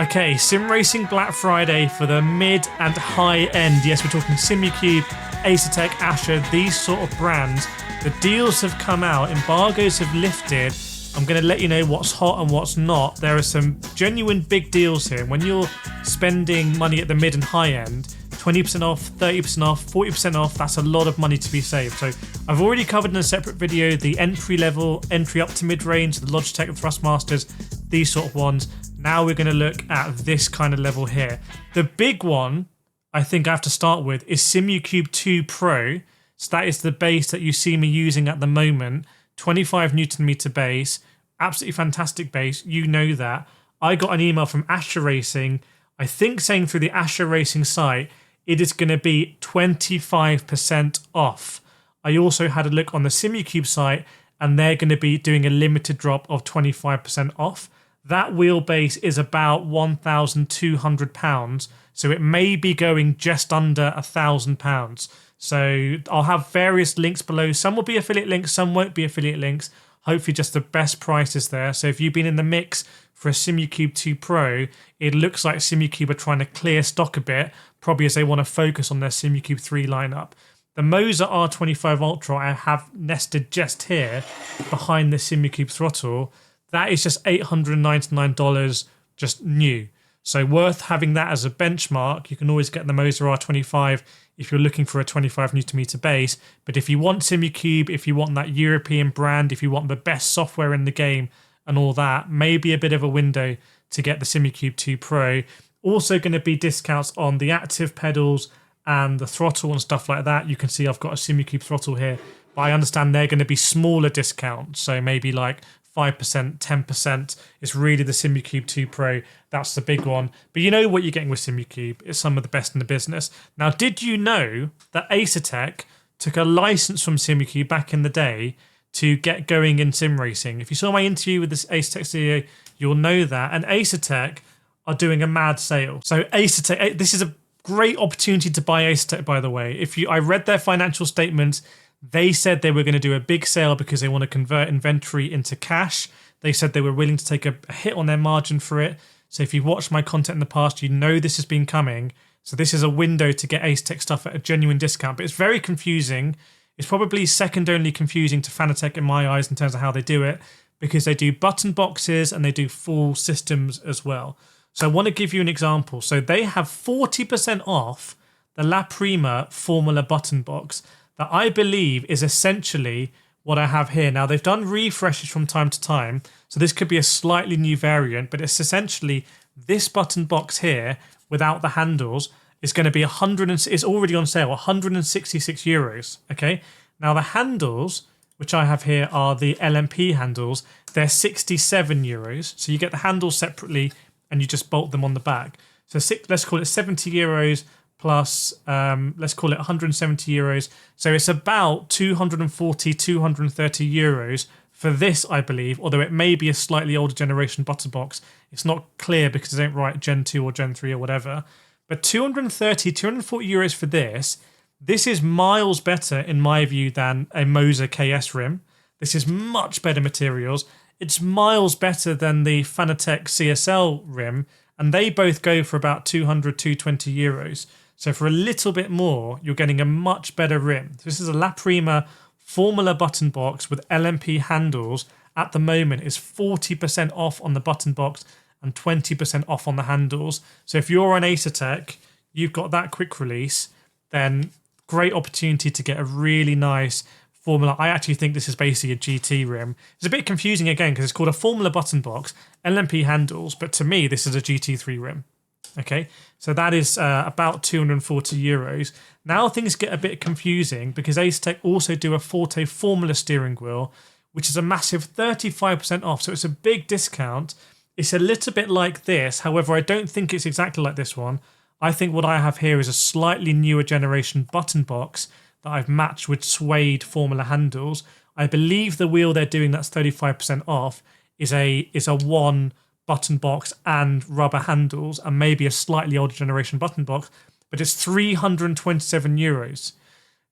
Okay, Sim Racing Black Friday for the mid and high end. Yes, we're talking Simucube, Asetek, Ascher, these sort of brands. The deals have come out, embargoes have lifted. I'm going to let you know what's hot and what's not. There are some genuine big deals here. When you're spending money at the mid and high end, 20% off, 30% off, 40% off, that's a lot of money to be saved. So I've already covered in a separate video the entry level, entry up to mid range, the Logitech and THRUSTMASTERs, these sort of ones. Now we're going to look at this kind of level here. The big one I think I have to start with is Simucube 2 Pro. So that is the base that you see me using at the moment. 25 Newton meter base, absolutely fantastic base. You know that. I got an email from Ascher Racing, I think saying through the Ascher Racing site, it is going to be 25% off. I also had a look on the Simucube site and they're going to be doing a limited drop of 25% off. That wheelbase is about £1,200, so it may be going just under £1,000. So I'll have various links below. Some will be affiliate links, some won't be affiliate links. Hopefully just the best prices there. So if you've been in the mix for a Simucube 2 Pro, it looks like Simucube are trying to clear stock a bit, probably as they want to focus on their Simucube 3 lineup. The MOZA R25 Ultra I have nested just here behind the Simucube throttle. That is just $899 just new. So worth having that as a benchmark. You can always get the MOZA R25 if you're looking for a 25 Newton meter base. But if you want Simucube, if you want that European brand, if you want the best software in the game and all that, maybe a bit of a window to get the Simucube 2 Pro. Also going to be discounts on the active pedals and the throttle and stuff like that. You can see I've got a Simucube throttle here, but I understand they're going to be smaller discounts. So maybe like 5%, 10%. It's really the Simucube 2 Pro. That's the big one. But you know what you're getting with Simucube. It's some of the best in the business. Now, did you know that Asetek took a license from Simucube back in the day to get going in sim racing? If you saw my interview with this Asetek CEO, you'll know that. And Asetek are doing a mad sale. So Asetek, this is a great opportunity to buy Asetek, by the way. I read their financial statements. They said they were going to do a big sale because they want to convert inventory into cash. They said they were willing to take a hit on their margin for it. So if you've watched my content in the past, you know this has been coming. So this is a window to get Asetek stuff at a genuine discount. But it's very confusing. It's probably second only confusing to FANATEC in my eyes in terms of how they do it, because they do button boxes and they do full systems as well. So I want to give you an example. So they have 40% off the La Prima Formula button box that I believe is essentially what I have here. Now, they've done refreshes from time to time, so this could be a slightly new variant, but it's essentially this button box here without the handles is going to be it's already on sale, 166 euros. Okay. Now, the handles, which I have here, are the LMP handles. They're 67 euros. So you get the handles separately and you just bolt them on the back. So let's call it 70 euros plus, let's call it 170 euros. So it's about 240, 230 euros for this, I believe, although it may be a slightly older generation button box. It's not clear because they don't write Gen 2 or Gen 3 or whatever. But 230, 240 euros for this. This is miles better, in my view, than a MOZA KS rim. This is much better materials. It's miles better than the FANATEC CSL rim, and they both go for about 200, 220 euros. So for a little bit more, you're getting a much better rim. This is a La Prima Formula button box with LMP handles. At the moment, is 40% off on the button box and 20% off on the handles. So if you're on Asetek, you've got that quick release, then great opportunity to get a really nice Formula. I actually think this is basically a GT rim. It's a bit confusing again because it's called a Formula button box, LMP handles, but to me, this is a GT3 rim. Okay, so that is about 240 euros. Now things get a bit confusing because Asetek also do a Forte Formula steering wheel, which is a massive 35% off. So it's a big discount. It's a little bit like this. However, I don't think it's exactly like this one. I think what I have here is a slightly newer generation button box that I've matched with suede Formula handles. I believe the wheel they're doing that's 35% off is a one button box and rubber handles and maybe a slightly older generation button box, but it's 327 euros.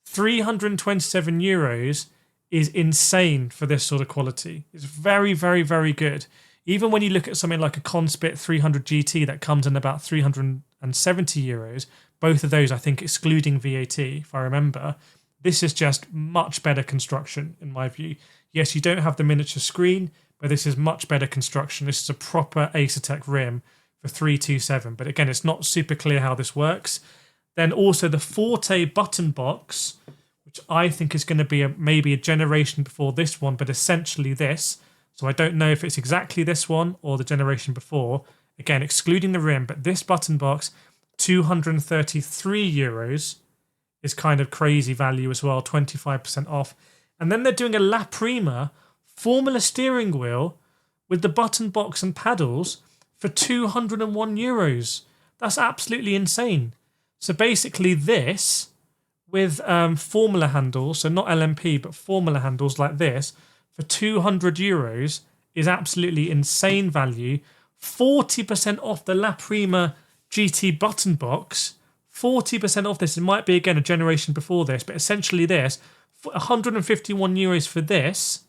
327 euros is insane for this sort of quality. It's very, very, very good. Even when you look at something like a Conspit 300 GT that comes in about €370, both of those I think excluding VAT, if I remember, this is just much better construction in my view. Yes, you don't have the miniature screen, but this is much better construction. This is a proper Asetek rim for 327, but again, it's not super clear how this works. Then also the Forte button box, which I think is going to be maybe a generation before this one, but essentially this. So I don't know if it's exactly this one or the generation before. Again, excluding the rim, but this button box, €233 is kind of crazy value as well, 25% off. And then they're doing a La Prima Formula steering wheel with the button box and paddles for €201. That's absolutely insane. So basically this with Formula handles, so not LMP, but Formula handles like this, for €200 is absolutely insane value. 40% off the La Prima GT button box. 40% off this. It might be, again, a generation before this, but essentially this, €151 for this,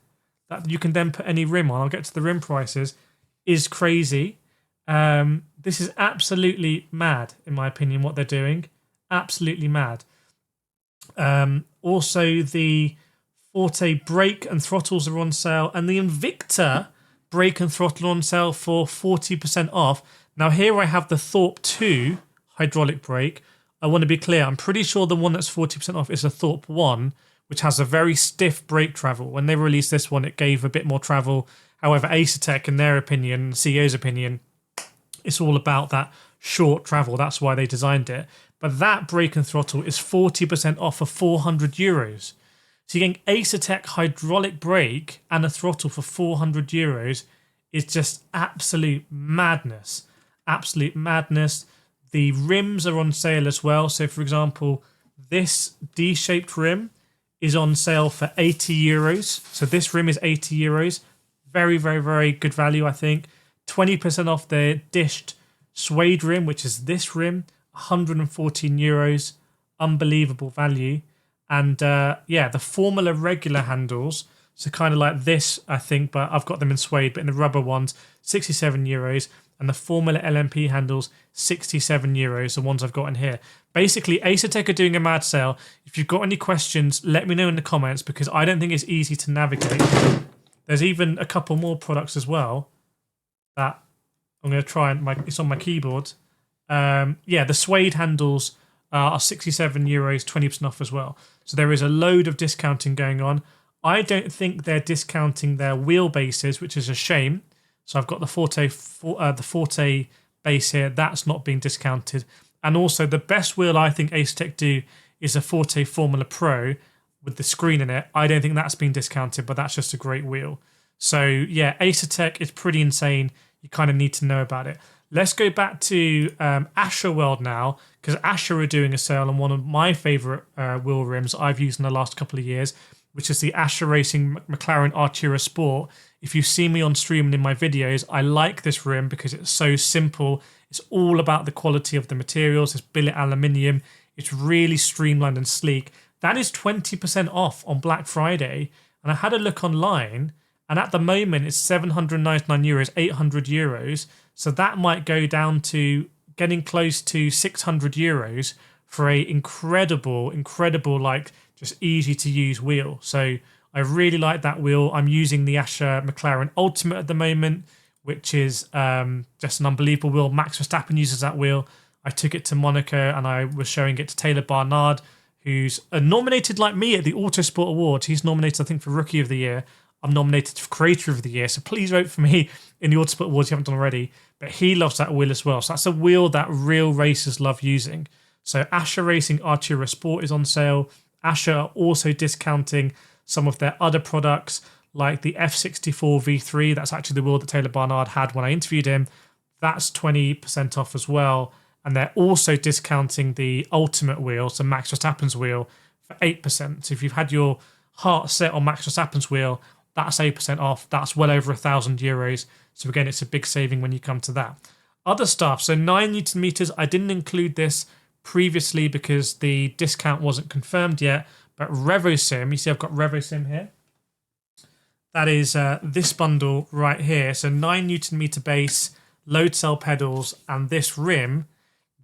that you can then put any rim on, I'll get to the rim prices, is crazy. This is absolutely mad, in my opinion, what they're doing. Absolutely mad. Also, the Forte brake and throttles are on sale, and the Invicta brake and throttle on sale for 40% off. Now, here I have the Thorpe 2 hydraulic brake. I want to be clear, I'm pretty sure the one that's 40% off is a Thorpe 1, which has a very stiff brake travel. When they released this one, it gave a bit more travel. However, Asetek, in their opinion, CEO's opinion, it's all about that short travel. That's why they designed it. But that brake and throttle is 40% off for €400. So you're getting Asetek hydraulic brake and a throttle for €400 is just absolute madness. Absolute madness. The rims are on sale as well. So, for example, this D-shaped rim is on sale for €80. So this rim is €80. Very, very, very good value, I think. 20% off the dished suede rim, which is this rim, €114. Unbelievable value. And yeah, the Formula regular handles, so kind of like this, I think, but I've got them in suede, but in the rubber ones, €67. And the Formula LMP handles, €67, the ones I've got in here. Basically, Asetek are doing a mad sale. If you've got any questions, let me know in the comments, because I don't think it's easy to navigate. There's even a couple more products as well that I'm going to try, and it's on my keyboard. Yeah, the suede handles are €67, 20% off as well. So there is a load of discounting going on. I don't think they're discounting their wheelbases, which is a shame. So I've got the Forte base here. That's not being discounted. And also the best wheel I think Asetek do is a Forte Formula Pro with the screen in it. I don't think that's been discounted, but that's just a great wheel. So yeah, Asetek is pretty insane. You kind of need to know about it. Let's go back to Ascher World now, because Ascher are doing a sale on one of my favourite wheel rims I've used in the last couple of years, which is the Ascher Racing McLaren Artura Sport. If you see me on stream and in my videos, I like this rim because it's so simple. It's all about the quality of the materials. It's billet aluminium. It's really streamlined and sleek. That is 20% off on Black Friday. And I had a look online, and at the moment it's €799, €800. So that might go down to getting close to €600 for a incredible, like just easy to use wheel. So I really like that wheel. I'm using the Ascher McLaren Ultimate at the moment, which is just an unbelievable wheel. Max Verstappen uses that wheel. I took it to Monaco and I was showing it to Taylor Barnard, who's nominated like me at the Autosport Awards. He's nominated, I think, for Rookie of the Year. I'm nominated for Creator of the Year, so please vote for me in the Autosport Awards if you haven't done already. But he loves that wheel as well. So that's a wheel that real racers love using. So Ascher Racing Artura Sport is on sale. Ascher are also discounting some of their other products, like the F64 V3. That's actually the wheel that Taylor Barnard had when I interviewed him. That's 20% off as well. And they're also discounting the Ultimate wheel, so Max Verstappen's wheel, for 8%. So if you've had your heart set on Max Verstappen's wheel, that's 8% off. That's well over €1,000. So again, it's a big saving when you come to that. Other stuff, so 9 Newton meters. I didn't include this previously because the discount wasn't confirmed yet, but REVOSIM, you see I've got REVOSIM here. That is this bundle right here. So 9 Newton meter base, load cell pedals, and this rim.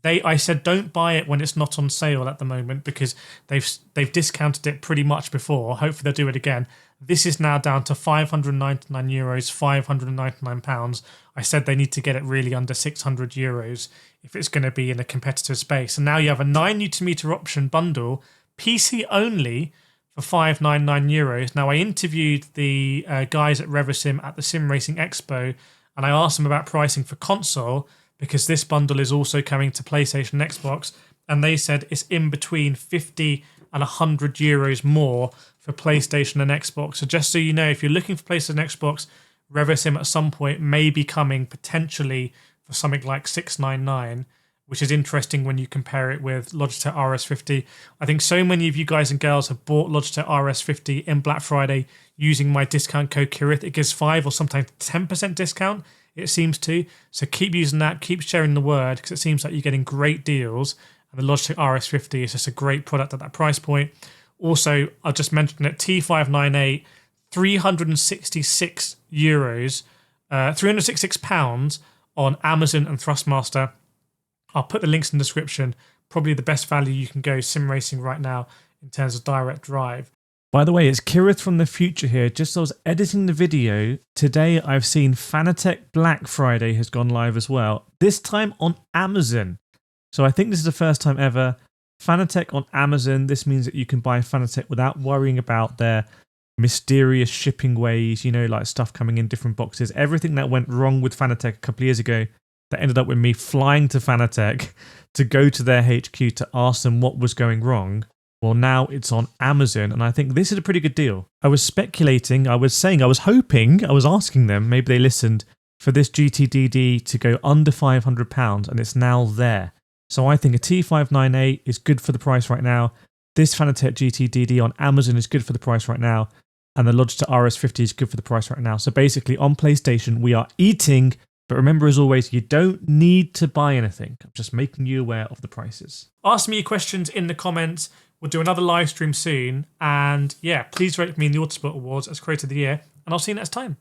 I said don't buy it when it's not on sale at the moment because they've discounted it pretty much before. Hopefully they'll do it again. This is now down to €599, £599. I said they need to get it really under €600 if it's going to be in a competitive space. And now you have a 9 Newton meter option bundle, PC only, for €599. Now I interviewed the guys at REVOSIM at the Sim Racing Expo, and I asked them about pricing for console, because this bundle is also coming to PlayStation and Xbox, and they said it's in between 50 and €100 more for PlayStation and Xbox. So just so you know, if you're looking for PlayStation and Xbox, REVOSIM at some point may be coming potentially for something like $699, which is interesting when you compare it with Logitech RS50. I think so many of you guys and girls have bought Logitech RS50 in Black Friday using my discount code KIRETH. It gives 5 or sometimes 10% discount. It seems to. So keep using that, keep sharing the word, because it seems like you're getting great deals. And the Logitech RS50 is just a great product at that price point. Also, I'll just mention it, T598, €366, £366 on Amazon and THRUSTMASTER. I'll put the links in the description. Probably the best value you can go sim racing right now in terms of direct drive. By the way, it's Kireth from the future here. Just as I was editing the video, today I've seen FANATEC Black Friday has gone live as well, this time on Amazon. So I think this is the first time ever. FANATEC on Amazon, this means that you can buy FANATEC without worrying about their mysterious shipping ways, you know, like stuff coming in different boxes. Everything that went wrong with FANATEC a couple of years ago, that ended up with me flying to FANATEC to go to their HQ to ask them what was going wrong. Well, now it's on Amazon, and I think this is a pretty good deal. I was speculating, I was hoping, I was asking them, maybe they listened, for this GTDD to go under £500, and it's now there. So I think a T598 is good for the price right now. This FANATEC GTDD on Amazon is good for the price right now, and the Logitech RS50 is good for the price right now. So basically, on PlayStation, we are eating, but remember, as always, you don't need to buy anything. I'm just making you aware of the prices. Ask me your questions in the comments. We'll do another live stream soon. And yeah, please rate me in the Autosport Awards as Creator of the Year. And I'll see you next time.